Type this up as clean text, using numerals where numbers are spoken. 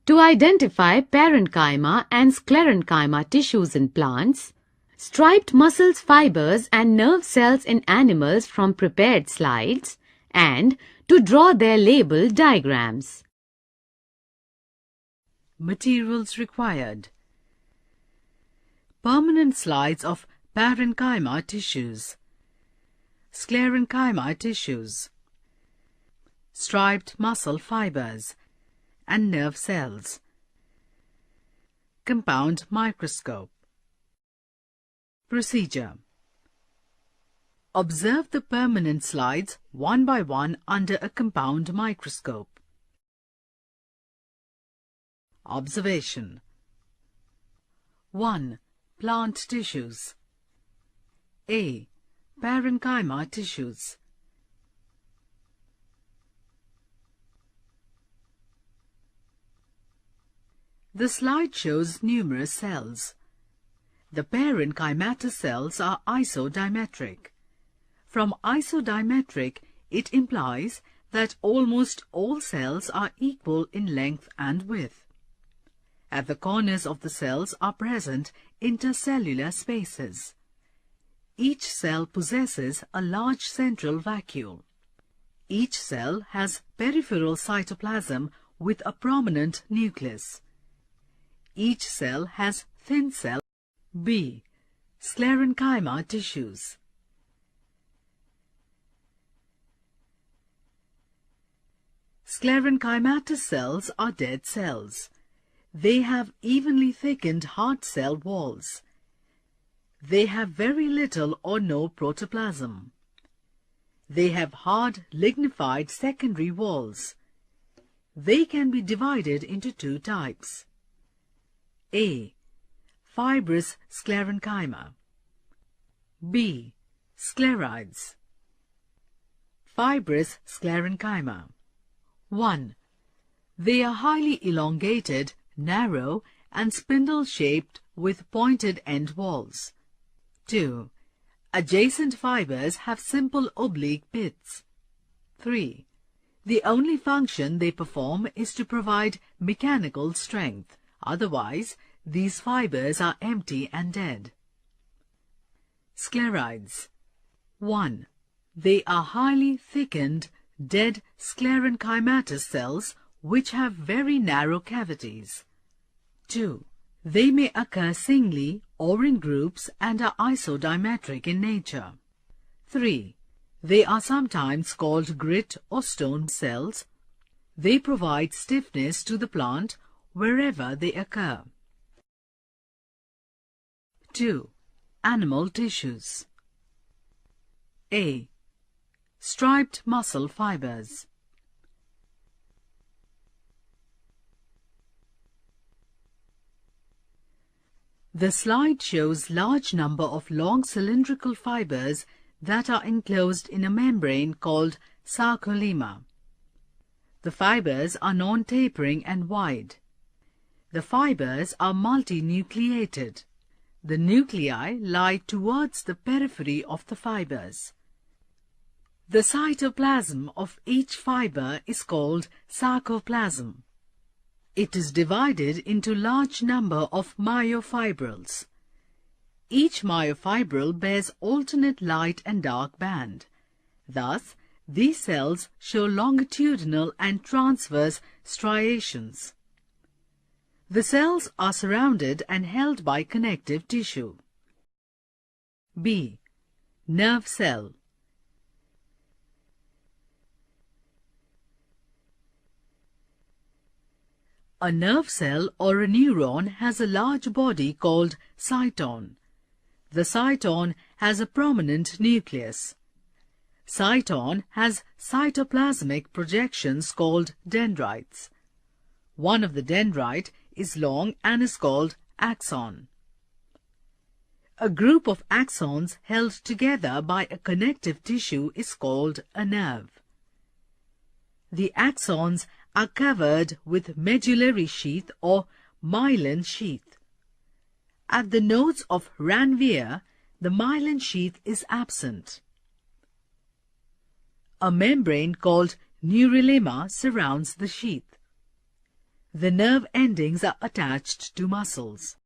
To identify parenchyma and sclerenchyma tissues in plants, striped muscle fibers and nerve cells in animals from prepared slides, and to draw their label diagrams. Materials required: permanent slides of parenchyma tissues, sclerenchyma tissues, striped muscle fibers, and nerve cells. Compound microscope. Procedure: observe the permanent slides one by one under a compound microscope. Observation: 1. Plant tissues. A. Parenchyma tissues. The slide shows numerous cells. The parenchymatous cells are isodimetric. From isodimetric, it implies that almost all cells are equal in length and width. At the corners of the cells are present intercellular spaces. Each cell possesses a large central vacuole. Each cell has peripheral cytoplasm with a prominent nucleus. Each cell has thin cell. B. Sclerenchyma tissues. Sclerenchymatous cells are dead cells. They have evenly thickened hard cell walls. They have very little or no protoplasm. They have hard lignified secondary walls. They can be divided into two types. A. Fibrous sclerenchyma. B. Sclerides. Fibrous sclerenchyma. 1. They are highly elongated, narrow, and spindle-shaped with pointed end walls. 2. Adjacent fibers have simple oblique pits. 3. The only function they perform is to provide mechanical strength. Otherwise, these fibers are empty and dead. Sclerides. 1. They are highly thickened, dead sclerenchymatous cells which have very narrow cavities. 2. They may occur singly or in groups and are isodimetric in nature. 3. They are sometimes called grit or stone cells. They provide stiffness to the plant wherever they occur. 2. Animal tissues. A. Striped muscle fibers. The slide shows large number of long cylindrical fibers that are enclosed in a membrane called sarcolemma. The fibers are non-tapering and wide. The fibers are multinucleated. The nuclei lie towards the periphery of the fibers. The cytoplasm of each fiber is called sarcoplasm. It is divided into large number of myofibrils. Each myofibril bears alternate light and dark band. Thus, these cells show longitudinal and transverse striations. The cells are surrounded and held by connective tissue. B. Nerve cell. A nerve cell or a neuron has a large body called cyton. The cyton has a prominent nucleus. Cyton has cytoplasmic projections called dendrites. One of the dendrite is long and is called axon. A group of axons held together by a connective tissue is called a nerve. The axons are covered with medullary sheath or myelin sheath. At the nodes of Ranvier, the myelin sheath is absent. A membrane called neurilemma surrounds the sheath. The nerve endings are attached to muscles.